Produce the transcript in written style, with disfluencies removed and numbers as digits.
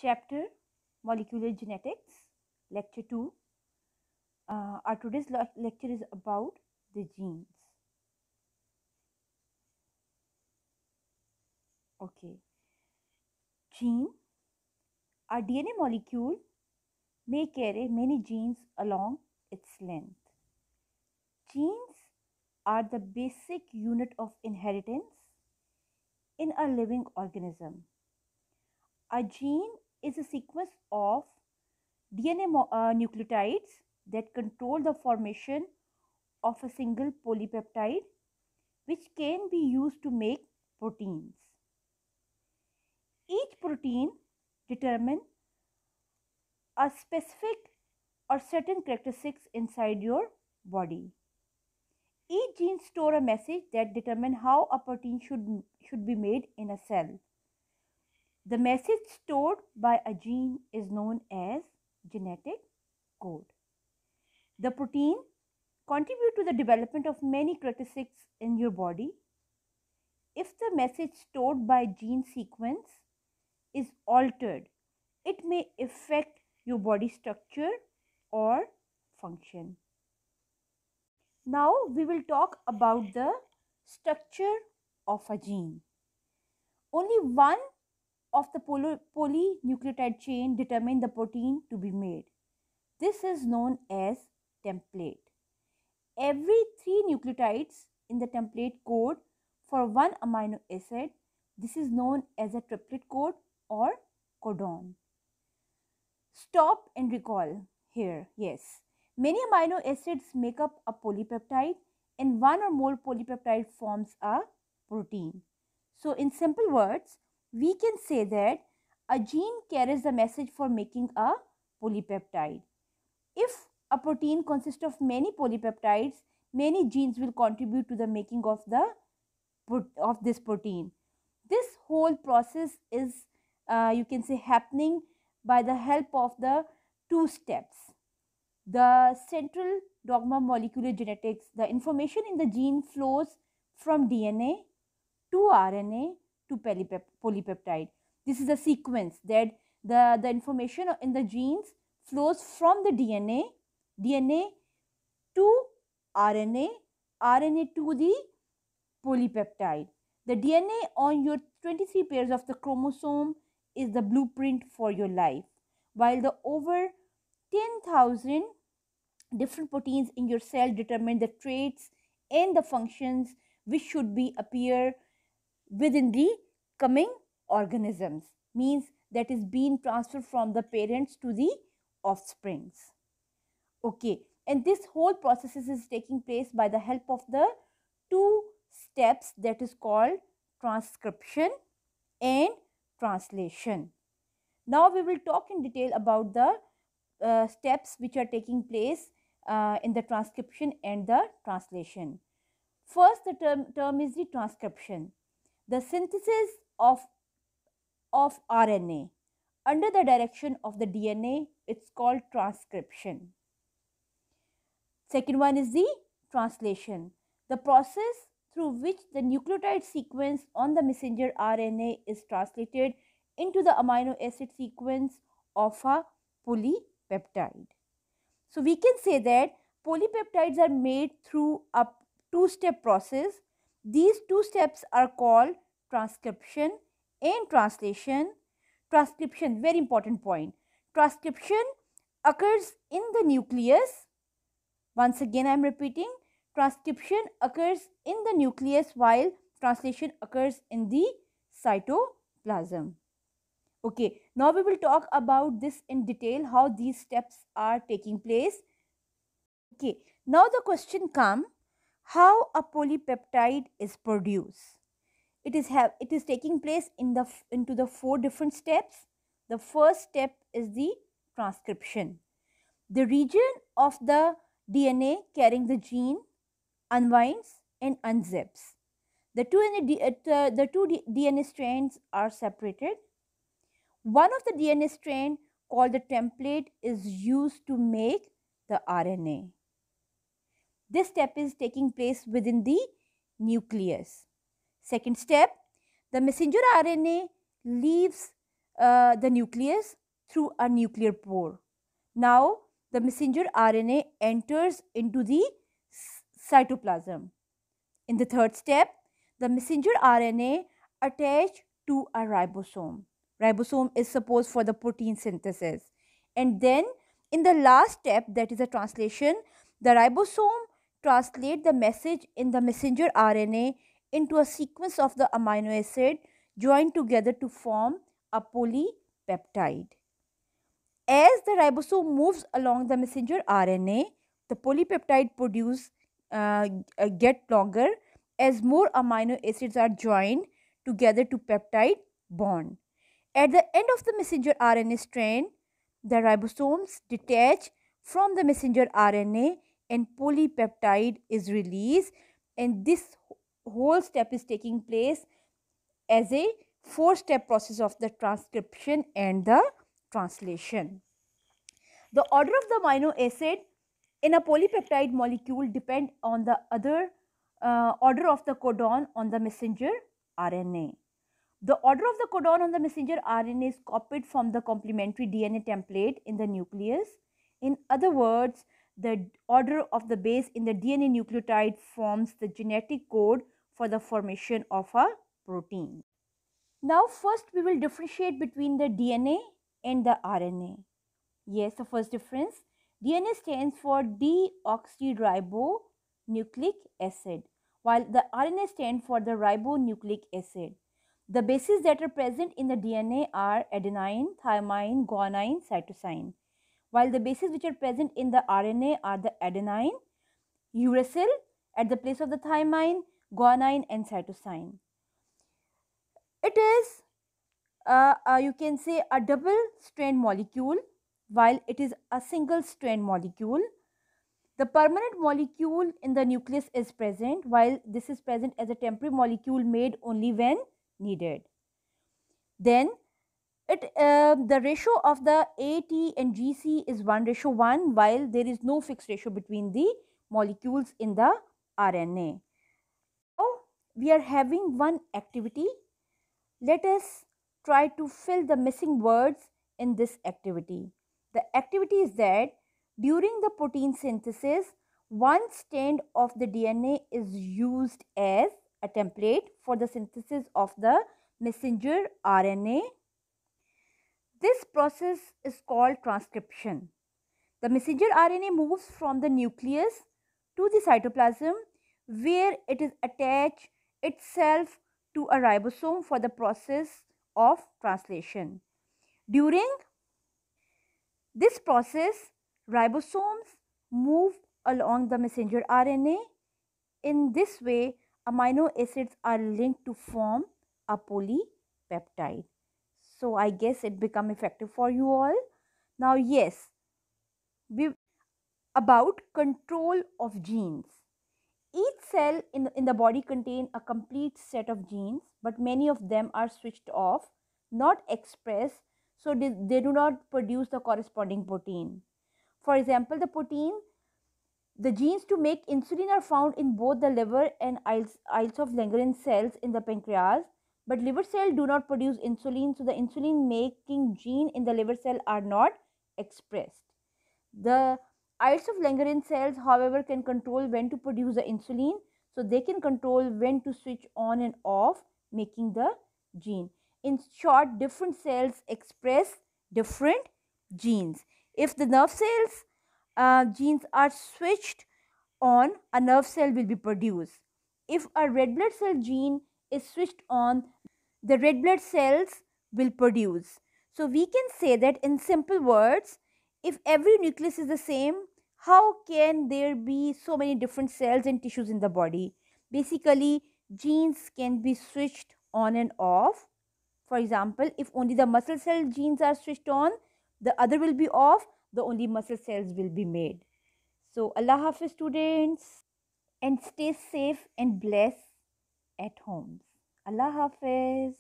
Chapter Molecular Genetics, Lecture 2. Our today's lecture is about the genes. Okay. Gene. Our DNA molecule may carry many genes along its length. Genes are the basic unit of inheritance in a living organism. A gene is a sequence of DNA nucleotides that control the formation of a single polypeptide, which can be used to make proteins. Each protein determines a specific or certain characteristics inside your body. Each gene stores a message that determines how a protein should be made in a cell. The message stored by a gene is known as genetic code. The protein contributes to the development of many characteristics in your body. If the message stored by gene sequence is altered, it may affect your body structure or function. Now we will talk about the structure of a gene. Only one of the polynucleotide chain determine the protein to be made. This is known as template. Every 3 nucleotides in the template code for one amino acid. This is known as a triplet code or codon. Stop and recall here. Yes, many amino acids make up a polypeptide and one or more polypeptide forms a protein. So in simple words, we can say that a gene carries the message for making a polypeptide. If a protein consists of many polypeptides, many genes will contribute to the making of this protein. This whole process is you can say happening by the help of the 2 steps. The central dogma molecular genetics, the information in the gene flows from DNA to RNA to polypeptide. This is a sequence that the information in the genes flows from the DNA to RNA, RNA to the polypeptide. The DNA on your 23 pairs of the chromosome is the blueprint for your life, while the over 10,000 different proteins in your cell determine the traits and the functions which should be appear within the coming organisms, means that is being transferred from the parents to the offsprings. Okay, and this whole process is taking place by the help of the 2 steps that is called transcription and translation. Now we will talk in detail about the steps which are taking place in the transcription and the translation. First, the term is the transcription, the synthesis of RNA under the direction of the DNA. It's called transcription. Second one is the translation, the process through which the nucleotide sequence on the messenger RNA is translated into the amino acid sequence of a polypeptide. So we can say that polypeptides are made through a 2-step process. These 2 steps are called transcription and translation. Transcription, very important point. Transcription occurs in the nucleus. Once again I am repeating, transcription occurs in the nucleus while translation occurs in the cytoplasm. Okay, now we will talk about this in detail, how these steps are taking place. Okay, now the question comes, how a polypeptide is produced. It is taking place into the 4 different steps. The first step is the transcription. The region of the DNA carrying the gene unwinds and unzips. The two DNA strands are separated. One of the DNA strand called the template is used to make the RNA. This step is taking place within the nucleus. Second step, the messenger RNA leaves the nucleus through a nuclear pore. Now, the messenger RNA enters into the cytoplasm. In the third step, the messenger RNA attach to a ribosome. Ribosome is supposed for the protein synthesis. And then in the last step, that is a translation, the ribosome translate the message in the messenger RNA into a sequence of the amino acid joined together to form a polypeptide. As the ribosome moves along the messenger RNA, the polypeptide get longer as more amino acids are joined together to peptide bond. At the end of the messenger RNA strand, the ribosomes detach from the messenger RNA and polypeptide is released, and this whole step is taking place as a four-step process of the transcription and the translation. The order of the amino acid in a polypeptide molecule depend on the other order of the codon on the messenger RNA. The order of the codon on the messenger RNA is copied from the complementary DNA template in the nucleus. In other words, the order of the base in the DNA nucleotide forms the genetic code for the formation of a protein. Now, first we will differentiate between the DNA and the RNA. Yes, the first difference, DNA stands for deoxyribonucleic acid, while the RNA stands for the ribonucleic acid. The bases that are present in the DNA are adenine, thymine, guanine, cytosine, while the bases which are present in the RNA are the adenine, uracil at the place of the thymine, guanine and cytosine. It is you can say a double strand molecule while it is a single strand molecule. The permanent molecule in the nucleus is present, while this is present as a temporary molecule made only when needed. Then the ratio of the AT and GC is 1:1, while there is no fixed ratio between the molecules in the RNA. Now we are having one activity. Let us try to fill the missing words in this activity. The activity is that during the protein synthesis, one strand of the DNA is used as a template for the synthesis of the messenger RNA. This process is called transcription. The messenger RNA moves from the nucleus to the cytoplasm where it is attached itself to a ribosome for the process of translation. During this process, ribosomes move along the messenger RNA. In this way, amino acids are linked to form a polypeptide. So I guess it become effective for you all. Now yes, we about control of genes. Each cell in the body contain a complete set of genes, but many of them are switched off, not expressed, so they do not produce the corresponding protein. For example, the genes to make insulin are found in both the liver and islets of Langerhans cells in the pancreas, but liver cells do not produce insulin, so the insulin making gene in the liver cell are not expressed. The islets of Langerhans cells, however, can control when to produce the insulin, so they can control when to switch on and off, making the gene. In short, different cells express different genes. If the nerve cells genes are switched on, a nerve cell will be produced. If a red blood cell gene is switched on, the red blood cells will produce. So we can say that in simple words, if every nucleus is the same, how can there be so many different cells and tissues in the body? Basically, genes can be switched on and off. For example, if only the muscle cell genes are switched on, the other will be off, the only muscle cells will be made. So Allah Hafiz students, and stay safe and blessed at home. Allah Hafiz.